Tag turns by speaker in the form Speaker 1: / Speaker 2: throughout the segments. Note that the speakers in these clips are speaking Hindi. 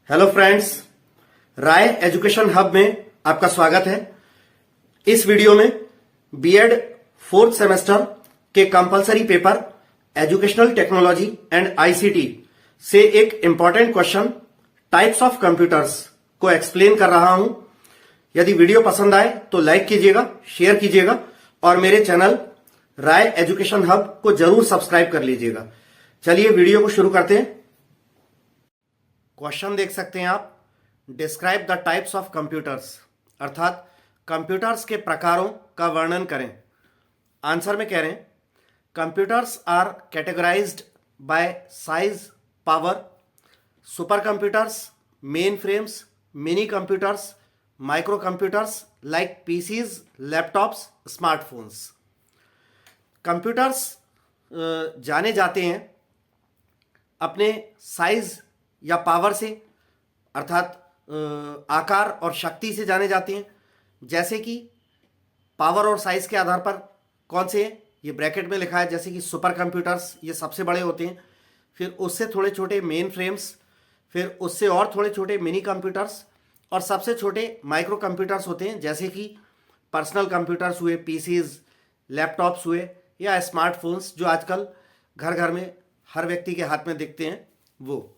Speaker 1: हेलो फ्रेंड्स, राय एजुकेशन हब में आपका स्वागत है। इस वीडियो में बीएड फोर्थ सेमेस्टर के compulsory paper educational technology and ICT से एक important question types of computers को एक्सप्लेन कर रहा हूं। यदि वीडियो पसंद आए तो लाइक कीजिएगा, शेयर कीजिएगा और मेरे चैनल राय एजुकेशन हब को जरूर सब्सक्राइब कर लीजिएगा। चलिए वीडियो को शुरू करते हैं। क्वेश्चन देख सकते हैं आप, describe the types of computers, अर्थात कंप्यूटर्स के प्रकारों का वर्णन करें। आंसर में कह रहे हैं computers are categorised by size, power, supercomputers, mainframes, minicomputers, microcomputers like PCs, laptops, smartphones. Computers जाने जाते हैं अपने साइज या पावर से, अर्थात आकार और शक्ति से जाने जाते हैं। जैसे कि पावर और साइज के आधार पर कौन से हैं, ये ब्रैकेट में लिखा है, जैसे कि सुपर कंप्यूटर्स, ये सबसे बड़े होते हैं। फिर उससे थोड़े छोटे मेन फ्रेम्स, फिर उससे और थोड़े छोटे मिनी कंप्यूटर्स और सबसे छोटे माइक्रो कंप्यूटर्स होते हैं, जैसे कि पर्सनल कंप्यूटर्स हुए, पीसीज, लैपटॉप्स हुए या स्मार्टफोन्स जो आजकल घर घर में हर व्यक्ति के हाथ में दिखते हैं वो।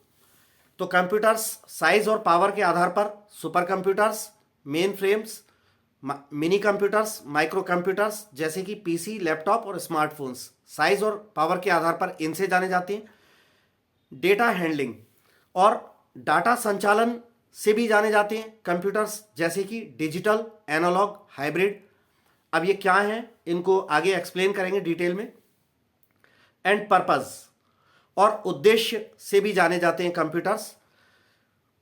Speaker 1: तो कंप्यूटर्स साइज और पावर के आधार पर super computers, mainframes, minicomputers, micro computers जैसे कि पीसी, लैपटॉप और स्मार्टफोन्स साइज और पावर के आधार पर इनसे जाने जाते हैं। डेटा हैंडलिंग और डाटा संचालन से भी जाने जाते हैं कंप्यूटर्स, जैसे कि डिजिटल, एनालॉग, हाइब्रिड। अब ये क्या हैं इनको आगे एक्सप्लेन करेंगे डिटेल में। एंड पर्पस और उद्देश्य से भी जाने जाते हैं कंप्यूटर्स।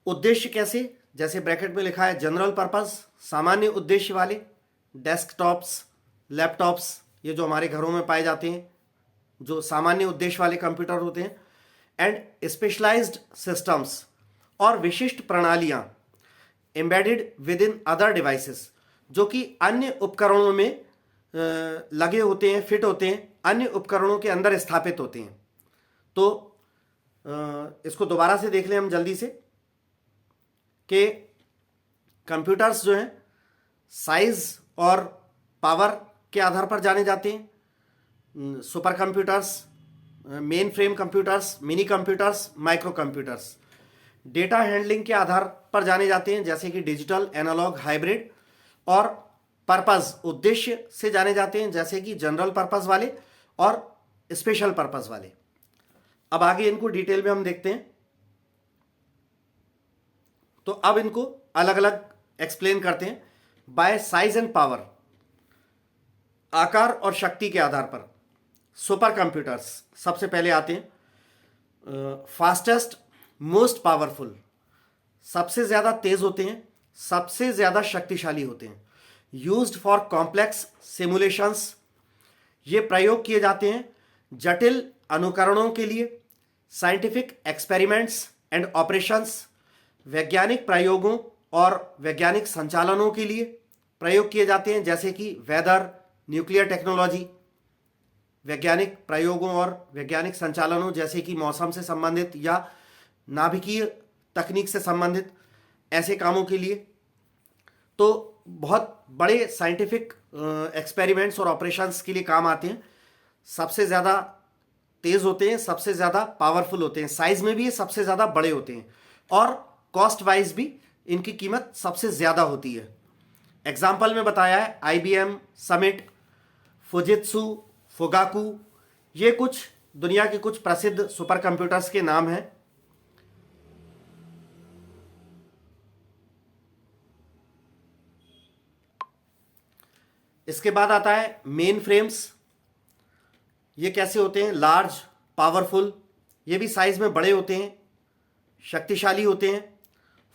Speaker 1: उद्देश्य कैसे, जैसे ब्रैकेट में लिखा है जनरल पर्पस, सामान्य उद्देश्य वाले, डेस्कटॉप्स, लैपटॉप्स, ये जो हमारे घरों में पाए जाते हैं जो सामान्य उद्देश्य वाले कंप्यूटर होते हैं। एंड स्पेशलाइज्ड सिस्टम्स और विशिष्ट प्रणालियां embedded with in other devices, जो कि अन्य उपकरणों में लगे होते हैं, फिट होते हैं, अन्य उपकरणों के अंदर स्थापित होते हैं। तो इसको दोबारा से देख लें हम जल्दी से कि कंप्यूटर्स जो हैं साइज और पावर के आधार पर जाने जाते हैं। Super computers, main frame computers, mini computers, micro computers. Data handling के आधार पर जाने जाते हैं, जैसे कि डिजिटल, एनालॉग, हाइब्रिड। और पर्पस, उद्देश्य से जाने जाते हैं, जैसे कि जनरल पर्पस वाले और स्पेशल पर्पस वाले। अब आगे इनको डिटेल में हम देखते हैं। तो अब इनको अलग अलग एक्सप्लेन करते हैं। बाय साइज एंड पावर, आकार और शक्ति के आधार पर सुपर कंप्यूटर्स सबसे पहले आते हैं। फास्टेस्ट, मोस्ट पावरफुल, सबसे ज्यादा तेज होते हैं, सबसे ज्यादा शक्तिशाली होते हैं। यूज्ड फॉर कॉम्प्लेक्स सिमुलेशंस, ये प्रयोग किए जाते हैं जटिल अनुकरणों के लिए, साइंटिफिक एक्सपेरिमेंट्स एंड ऑपरेशंस, वैज्ञानिक प्रयोगों और वैज्ञानिक संचालनों के लिए प्रयोग किए जाते हैं, जैसे कि वेदर, न्यूक्लियर टेक्नोलॉजी। वैज्ञानिक प्रयोगों और वैज्ञानिक संचालनों जैसे कि मौसम से संबंधित या नाभिकीय तकनीक से संबंधित ऐसे कामों के लिए। तो बहुत बड़े साइंटिफिक एक्सपेरिमेंट्स और ऑपरेशंस के लिए काम आते हैं। सबसे ज़्यादा तेज होते हैं, सबसे ज़्यादा पावरफुल होते हैं, साइज में भी ये सबसे ज़्यादा बड़े होते हैं और कॉस्ट वाइज भी इनकी कीमत सबसे ज़्यादा होती है। एग्जाम्पल में बताया है IBM, समिट, फुजित्सु, फुगाकू, ये कुछ दुनिया के कुछ प्रसिद्ध सुपर कंप्यूटर्स के नाम हैं। इसके बाद आता है मेन फ्रेम्स। ये कैसे होते हैं, लार्ज, पावरफुल, ये भी साइज में बड़े होते हैं, शक्तिशाली होते हैं।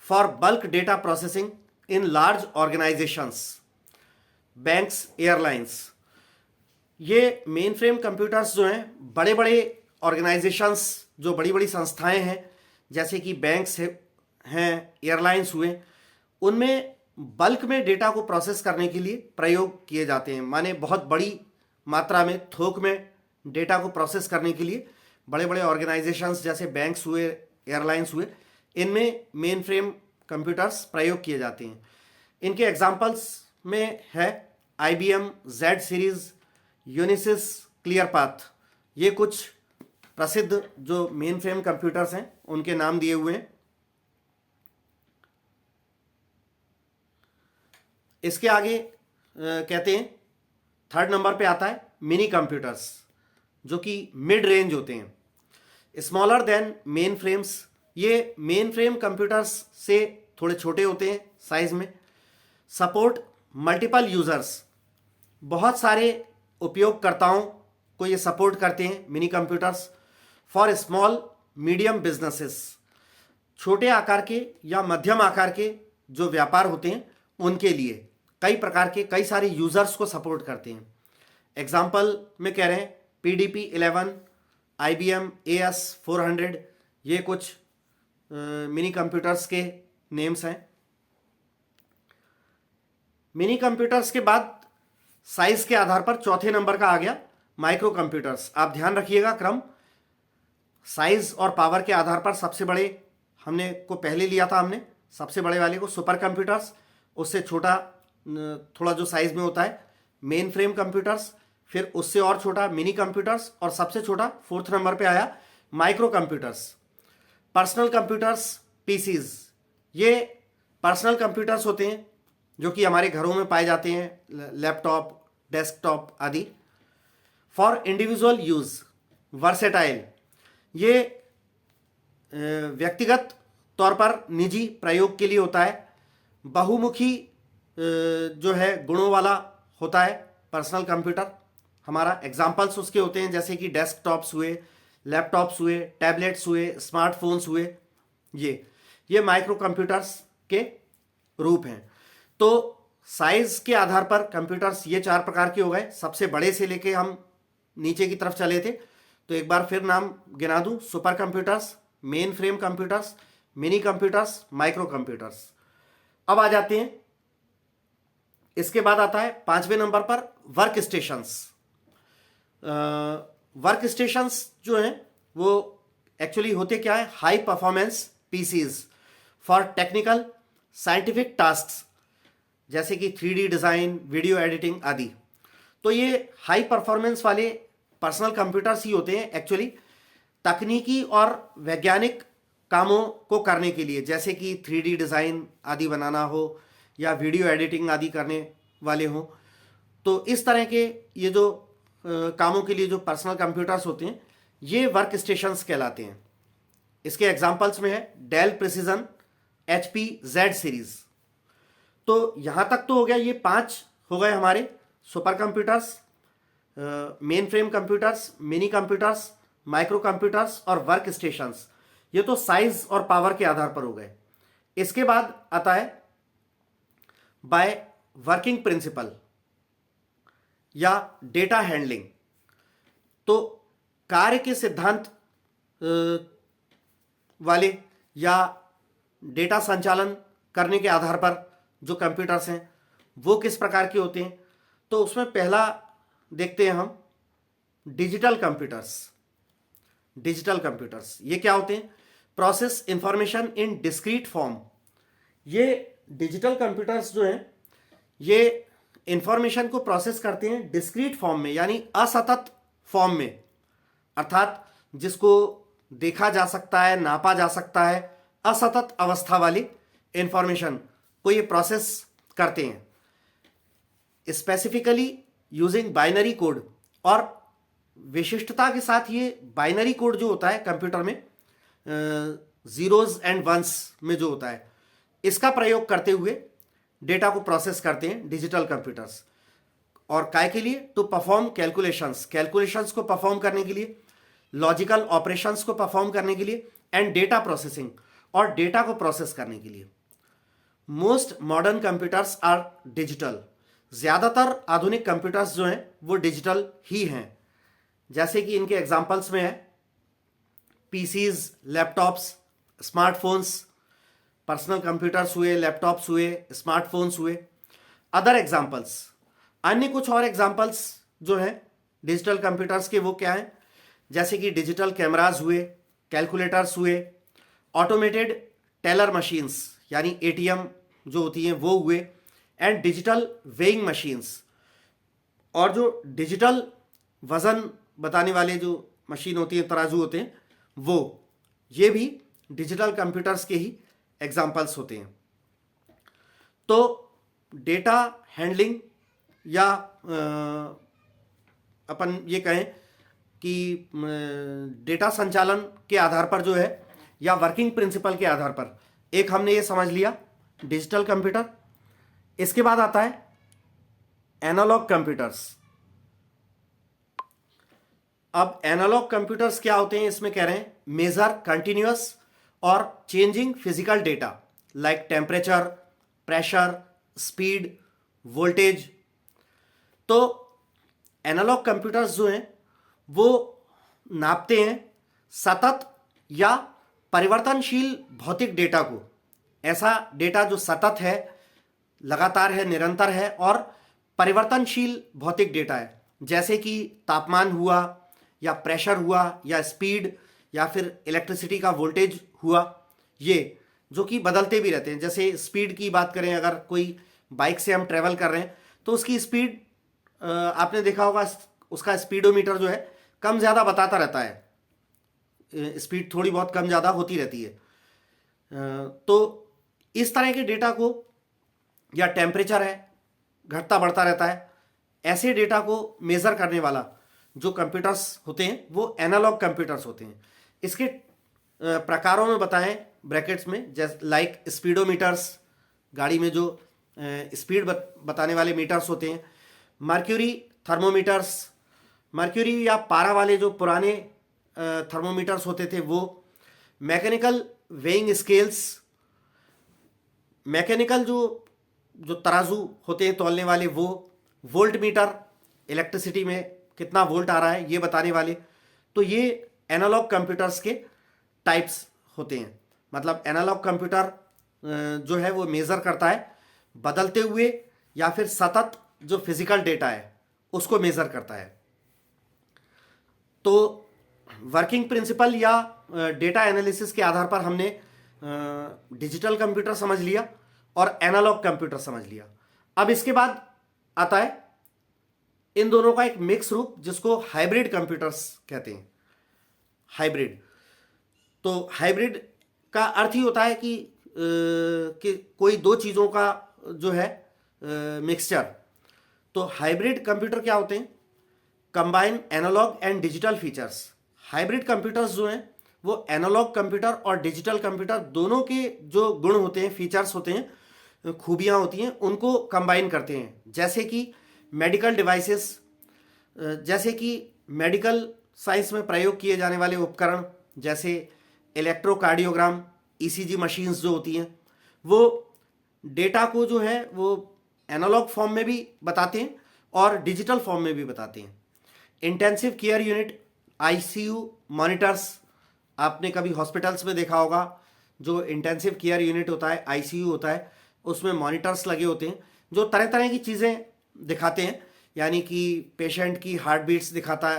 Speaker 1: For bulk data processing in large organisations, banks, airlines. ये मेन फ्रेम कंप्यूटर्स जो हैं बड़े बड़े ऑर्गेनाइजेशंस, जो बड़ी बड़ी संस्थाएं हैं, जैसे कि बैंक्स हैं, एयरलाइंस हुए, उनमें बल्क में डेटा को प्रोसेस करने के लिए प्रयोग किए जाते हैं। माने बहुत बड़ी मात्रा में, थोक में डेटा को प्रोसेस करने के लिए बड़े बड़े ऑर्गेनाइजेशंस जैसे बैंक्स हुए, एयरलाइंस हुए, इनमें मेन फ्रेम कंप्यूटर्स प्रयोग किए जाते हैं। इनके एग्जाम्पल्स में है IBM Z सीरीज, यूनिसिस, क्लियरपाथ। ये कुछ प्रसिद्ध जो मेन फ्रेम कंप्यूटर्स हैं उनके नाम दिए हुए हैं। इसके आगे कहते हैं, थर्ड नंबर पे आता है मिनी कंप्यूटर्स, जो कि मिड रेंज होते हैं, स्मॉलर देन मेन फ्रेम्स। ये मेन फ्रेम कंप्यूटर्स से थोड़े छोटे होते हैं साइज में। सपोर्ट मल्टीपल यूजर्स, बहुत सारे उपयोगकर्ताओं को ये सपोर्ट करते हैं mini computers. For small medium businesses, छोटे आकार के या मध्यम आकार के जो व्यापार होते हैं उनके लिए कई प्रकार के कई सारे यूजर्स को सपोर्ट करते हैं। एग्जाम्पल में कह रहे हैं PDP-11, IBM AS400, ये कुछ मिनी कंप्यूटर्स के नेम्स हैं। मिनी कंप्यूटर्स के बाद साइज के आधार पर चौथे नंबर का आ गया माइक्रो कंप्यूटर्स। आप ध्यान रखिएगा क्रम, साइज और पावर के आधार पर सबसे बड़े हमने को पहले लिया था हमने, सबसे बड़े वाले को सुपर कंप्यूटर्स, उससे छोटा थोड़ा जो साइज में होता है मेन फ्रेम कंप्यूटर्स, फिर उससे और छोटा मिनी कंप्यूटर्स, और सबसे छोटा फोर्थ नंबर पे आया micro computers. Personal computers, PCs, ये पर्सनल कंप्यूटर्स होते हैं जो कि हमारे घरों में पाए जाते हैं, लैपटॉप, डेस्कटॉप आदि। फॉर इंडिविजुअल यूज, वर्सेटाइल, ये व्यक्तिगत तौर पर निजी प्रयोग के लिए होता है। बहुमुखी जो है गुणों वाला होता है पर्सनल कंप्यूटर हमारा। एग्जाम्पल्स उसके होते हैं जैसे कि डेस्कटॉप्स हुए, लैपटॉप्स हुए, टैबलेट्स हुए, स्मार्टफोन्स हुए। ये माइक्रो कंप्यूटर्स के रूप हैं। तो साइज के आधार पर कंप्यूटर्स ये 4 प्रकार के हो गए, सबसे बड़े से लेके हम नीचे की तरफ चले थे। तो एक बार फिर नाम गिना दूं, super computers, main frame computers, mini computers, micro computers. अब आ जाते हैं, इसके बाद आता है 5वें नंबर पर वर्क स्टेशंस। वर्क स्टेशंस जो हैं वो एक्चुअली होते क्या है, high performance PCs for technical scientific tasks, जैसे कि 3D डिज़ाइन, वीडियो एडिटिंग आदि। तो ये हाई परफॉर्मेंस वाले पर्सनल कंप्यूटर्स ही होते हैं एक्चुअली तकनीकी और वैज्ञानिक कामों को करने के लिए, जैसे कि 3D डिज़ाइन आदि बनाना हो या वीडियो एडिटिंग आदि करने वाले हों। तो इस तरह के ये जो कामों के लिए जो पर्सनल कंप्यूटर्स होते हैं ये वर्क स्टेशंस कहलाते हैं। इसके एग्जांपल्स में है Dell Precision, HP Z series. तो यहाँ तक तो हो गया, ये 5 हो गए हमारे super computers, main frame computers, mini computers, micro computers और वर्क स्टेशंस। ये तो साइज और पावर के आधार पर हो गए। इसके बाद आता है बाय वर्किंग प्रिंसिपल या डेटा हैंडलिंग। तो कार्य के सिद्धांत वाले या डेटा संचालन करने के आधार पर जो कंप्यूटर्स हैं वो किस प्रकार के होते हैं। तो उसमें पहला देखते हैं हम डिजिटल कंप्यूटर्स। डिजिटल कंप्यूटर्स ये क्या होते हैं, process information in discrete form. ये डिजिटल कंप्यूटर्स जो हैं ये इंफॉर्मेशन को प्रोसेस करते हैं डिस्क्रीट फॉर्म में, यानी असतत फॉर्म में, अर्थात जिसको देखा जा सकता है, नापा जा सकता है, असतत अवस्था वाली इंफॉर्मेशन को ये प्रोसेस करते हैं स्पेसिफिकली यूजिंग बाइनरी कोड। और विशिष्टता के साथ ये बाइनरी कोड जो होता है कंप्यूटर में जीरोज एंड वंस में जो होता है, इसका प्रयोग करते हुए डेटा को प्रोसेस करते हैं डिजिटल कंप्यूटर्स। और काय के लिए, टू परफॉर्म कैलकुलेशंस को परफॉर्म करने के लिए, लॉजिकल ऑपरेशंस को परफॉर्म करने के लिए, एंड डेटा प्रोसेसिंग और डेटा को प्रोसेस करने के लिए। Most modern computers are digital. ज़्यादातर आधुनिक कंप्यूटर्स जो हैं वो डिजिटल ही हैं, जैसे कि इनके एग्जाम्पल्स में है PCs, laptops, smartphones, personal computers हुए, लैपटॉप्स हुए, स्मार्टफोन्स हुए। अदर एग्जाम्पल्स, अन्य कुछ और एग्जाम्पल्स जो हैं डिजिटल कंप्यूटर्स के वो क्या हैं, जैसे कि डिजिटल कैमराज हुए, कैलकुलेटर्स हुए, ऑटोमेटेड टेलर मशीन्स यानी एटीएम जो होती हैं वो हुए, एंड डिजिटल वेइंग मशीन्स, और जो डिजिटल वजन बताने वाले जो मशीन होती हैं, तराजू होते हैं, वो ये भी डिजिटल कंप्यूटर्स के ही एग्जाम्पल्स होते हैं। तो डेटा हैंडलिंग या अपन ये कहें कि डेटा संचालन के आधार पर जो है, या वर्किंग प्रिंसिपल के आधार पर, एक हमने ये समझ लिया डिजिटल कंप्यूटर। इसके बाद आता है एनालॉग कंप्यूटर्स। अब एनालॉग कंप्यूटर्स क्या होते हैं, इसमें कह रहे हैं मेजर कंटिन्यूअस और changing physical data like temperature, pressure, speed, voltage. तो एनालॉग कंप्यूटर्स जो हैं वो नापते हैं सतत या परिवर्तनशील भौतिक डेटा को। ऐसा डेटा जो सतत है, लगातार है, निरंतर है और परिवर्तनशील भौतिक डेटा है, जैसे कि तापमान हुआ, या प्रेशर हुआ, या स्पीड, या फिर इलेक्ट्रिसिटी का वोल्टेज हुआ, ये जो कि बदलते भी रहते हैं। जैसे स्पीड की बात करें, अगर कोई बाइक से हम ट्रेवल कर रहे हैं तो उसकी स्पीड आपने देखा होगा, उसका स्पीडोमीटर जो है कम ज़्यादा बताता रहता है, स्पीड थोड़ी बहुत कम ज़्यादा होती रहती है। तो इस तरह के डेटा को, या टेम्परेचर है घटता बढ़ता रहता है, ऐसे डेटा को मेज़र करने वाला जो कंप्यूटर्स होते हैं वो एनालॉग कंप्यूटर्स होते हैं। इसके प्रकारों में बताएं ब्रैकेट्स में, जैसे लाइक स्पीडोमीटर्स, गाड़ी में जो स्पीड बताने वाले मीटर्स होते हैं, मर्क्यूरी थर्मोमीटर्स, मर्क्यूरी या पारा वाले जो पुराने थर्मोमीटर्स होते थे वो, मैकेनिकल वेइंग स्केल्स, मैकेनिकल जो तराजू होते हैं तौलने वाले वो, वोल्ट मीटर, इलेक्ट्रिसिटी में कितना वोल्ट आ रहा है ये बताने वाले। तो ये एनालॉग कंप्यूटर्स के टाइप्स होते हैं। मतलब एनालॉग कंप्यूटर जो है वो मेज़र करता है बदलते हुए या फिर सतत जो फिजिकल डेटा है उसको मेज़र करता है। तो वर्किंग प्रिंसिपल या डेटा एनालिसिस के आधार पर हमने डिजिटल कंप्यूटर समझ लिया और एनालॉग कंप्यूटर समझ लिया। अब इसके बाद आता है इन दोनों का एक मिक्स रूप जिसको हाइब्रिड कंप्यूटर्स कहते हैं। हाइब्रिड, तो हाइब्रिड का अर्थ ही होता है कि कोई दो चीज़ों का जो है मिक्सचर। तो हाइब्रिड कंप्यूटर क्या होते हैं? Combine analog and digital features. Hybrid computers जो हैं वो एनालॉग कंप्यूटर और डिजिटल कंप्यूटर दोनों के जो गुण होते हैं, फीचर्स होते हैं, खूबियाँ होती हैं, उनको कंबाइन करते हैं। जैसे कि मेडिकल डिवाइसेस, जैसे कि मेडिकल साइंस में प्रयोग किए जाने वाले उपकरण, जैसे इलेक्ट्रोकार्डियोग्राम, ईसीजी मशीन्स जो होती हैं, वो डेटा को जो है वो एनालॉग फॉर्म में भी बताते हैं और डिजिटल फॉर्म में भी बताते हैं। Intensive care unit, ICU monitors, आपने कभी हॉस्पिटल्स में देखा होगा, जो इंटेंसिव केयर यूनिट होता है, आईसीयू होता है, उसमें मॉनिटर्स लगे होते हैं जो तरह तरह की चीज़ें दिखाते हैं, यानी कि पेशेंट की हार्ट बीट्स दिखाता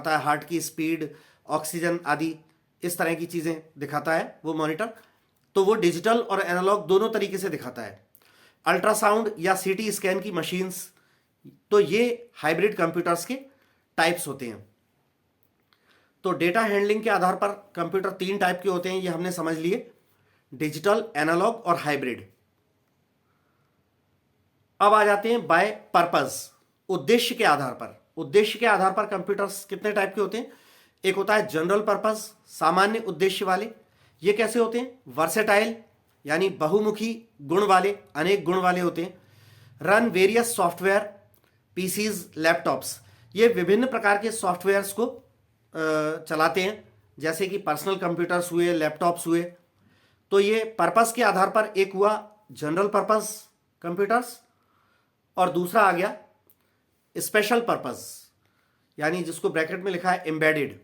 Speaker 1: है, हार्ट की स्पीड, ऑक्सीजन आदि, इस तरह की चीज़ें दिखाता है वो मॉनिटर। तो वो डिजिटल और एनालॉग दोनों तरीके से दिखाता है। अल्ट्रासाउंड या सीटी स्कैन की मशीन्स, तो ये हाइब्रिड कंप्यूटर्स के टाइप्स होते हैं। तो डेटा हैंडलिंग के आधार पर कंप्यूटर 3 टाइप के होते हैं, ये हमने समझ लिए, डिजिटल, एनालॉग और हाइब्रिड। अब आ जाते हैं बाय पर्पस, उद्देश्य के आधार पर। उद्देश्य के आधार पर कंप्यूटर्स कितने टाइप के होते हैं? एक होता है जनरल पर्पस, सामान्य उद्देश्य वाले। ये कैसे होते हैं? वर्सेटाइल, यानी बहुमुखी गुण वाले, अनेक गुण वाले होते हैं। Run various software, PCs, laptops, ये विभिन्न प्रकार के सॉफ्टवेयर्स को चलाते हैं, जैसे कि पर्सनल कंप्यूटर्स हुए, लैपटॉप्स हुए। तो ये पर्पस के आधार पर एक हुआ जनरल पर्पस कंप्यूटर्स, और दूसरा आ गया स्पेशल पर्पस, यानी जिसको ब्रैकेट में लिखा है एम्बेडेड।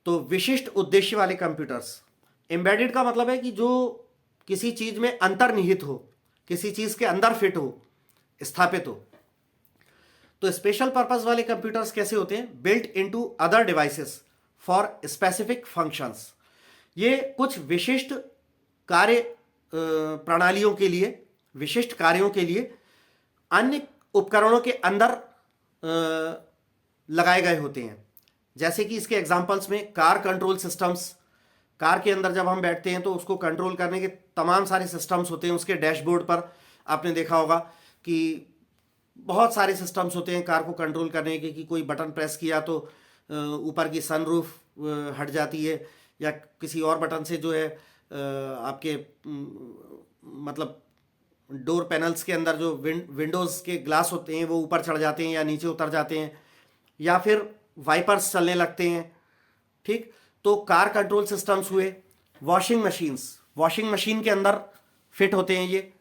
Speaker 1: तो विशिष्ट उद्देश्य वाले कंप्यूटर्स। एम्बेडेड का मतलब है कि जो किसी चीज में अंतर्निहित हो, किसी चीज के अंदर फिट हो, स्थापित हो। तो स्पेशल पर्पस वाले कंप्यूटर्स कैसे होते हैं? Built into other devices for specific functions. ये कुछ विशिष्ट कार्य प्रणालियों के लिए, विशिष्ट कार्यों के लिए अन्य उपकरणों के अंदर लगाए गए होते हैं। जैसे कि इसके एग्जांपल्स में कार कंट्रोल सिस्टम्स, कार के अंदर जब हम बैठते हैं तो उसको कंट्रोल करने के तमाम सारे सिस्टम्स होते हैं। उसके डैशबोर्ड पर आपने देखा होगा कि बहुत सारे सिस्टम्स होते हैं कार को कंट्रोल करने के, कि कोई बटन प्रेस किया तो ऊपर की सनरूफ हट जाती है, या किसी और बटन से जो है आपके मतलब डोर पैनल्स के अंदर जो विंडोज़ के ग्लास होते हैं वो ऊपर चढ़ जाते हैं या नीचे उतर जाते हैं, या फिर वाइपर्स चलने लगते हैं। ठीक, तो कार कंट्रोल सिस्टम्स हुए। वॉशिंग मशीन के अंदर फिट होते हैं ये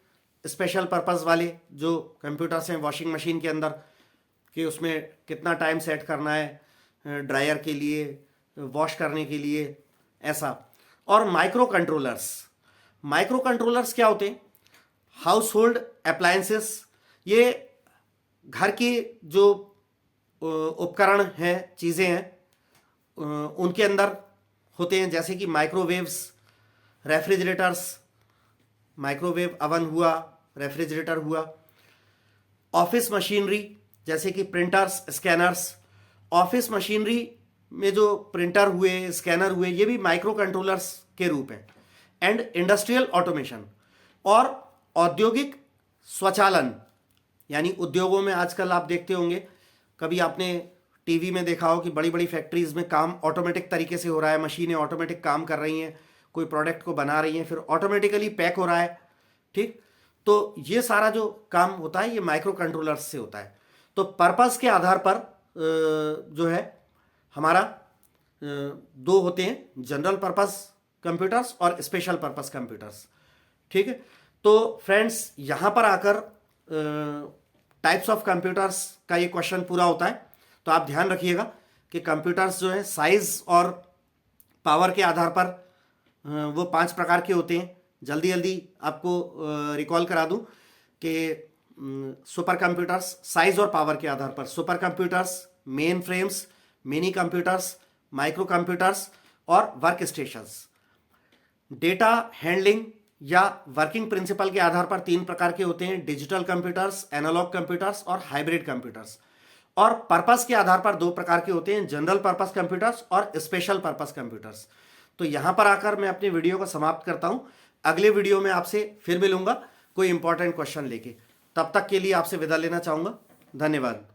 Speaker 1: स्पेशल पर्पस वाले जो कंप्यूटर्स हैं वॉशिंग मशीन के अंदर, कि उसमें कितना टाइम सेट करना है ड्रायर के लिए, वॉश करने के लिए, ऐसा। और माइक्रो कंट्रोलर्स क्या होते हैं? हाउस होल्ड अप्लायंसेस, ये घर की जो उपकरण हैं, चीज़ें हैं, उनके अंदर होते हैं। जैसे कि माइक्रोवेव्स, रेफ्रिजरेटर्स, माइक्रोवेव अवन हुआ, रेफ्रिजरेटर हुआ। ऑफिस मशीनरी जैसे कि प्रिंटर्स, स्कैनर्स। ऑफिस मशीनरी में जो प्रिंटर हुए, स्कैनर हुए, ये भी माइक्रो कंट्रोलर्स के रूप हैं। एंड इंडस्ट्रियल ऑटोमेशन और औद्योगिक स्वचालन, यानी उद्योगों में आजकल आप देखते होंगे, कभी आपने टीवी में देखा हो कि बड़ी बड़ी फैक्ट्रीज में काम ऑटोमेटिक तरीके से हो रहा है, मशीनें ऑटोमेटिक काम कर रही हैं, कोई प्रोडक्ट को बना रही हैं, फिर ऑटोमेटिकली पैक हो रहा है। ठीक, तो ये सारा जो काम होता है ये माइक्रो कंट्रोलर्स से होता है। तो पर्पस के आधार पर जो है हमारा दो होते हैं, जनरल पर्पस कंप्यूटर्स और स्पेशल पर्पस कंप्यूटर्स। ठीक है, तो फ्रेंड्स यहाँ पर आकर टाइप्स ऑफ कंप्यूटर्स का ये क्वेश्चन पूरा होता है। तो आप ध्यान रखिएगा कि कंप्यूटर्स जो है साइज और पावर के आधार पर वो 5 प्रकार के होते हैं। जल्दी जल्दी आपको रिकॉल करा दूं कि सुपर कंप्यूटर्स साइज और पावर के आधार पर, super computers, mainframes, minicomputers, micro computers और वर्क स्टेशंस। डेटा हैंडलिंग या वर्किंग प्रिंसिपल के आधार पर 3 प्रकार के होते हैं, डिजिटल कंप्यूटर्स, एनालॉग कंप्यूटर्स और हाइब्रिड कंप्यूटर्स। और पर्पस के आधार पर 2 प्रकार के होते हैं, जनरल पर्पस कंप्यूटर्स और स्पेशल पर्पस कंप्यूटर्स। तो यहां पर आकर मैं अपनी वीडियो को समाप्त करता हूं। अगले वीडियो में आपसे फिर मिलूंगा कोई इंपॉर्टेंट क्वेश्चन लेके। तब तक के लिए आपसे विदा लेना चाहूंगा। धन्यवाद।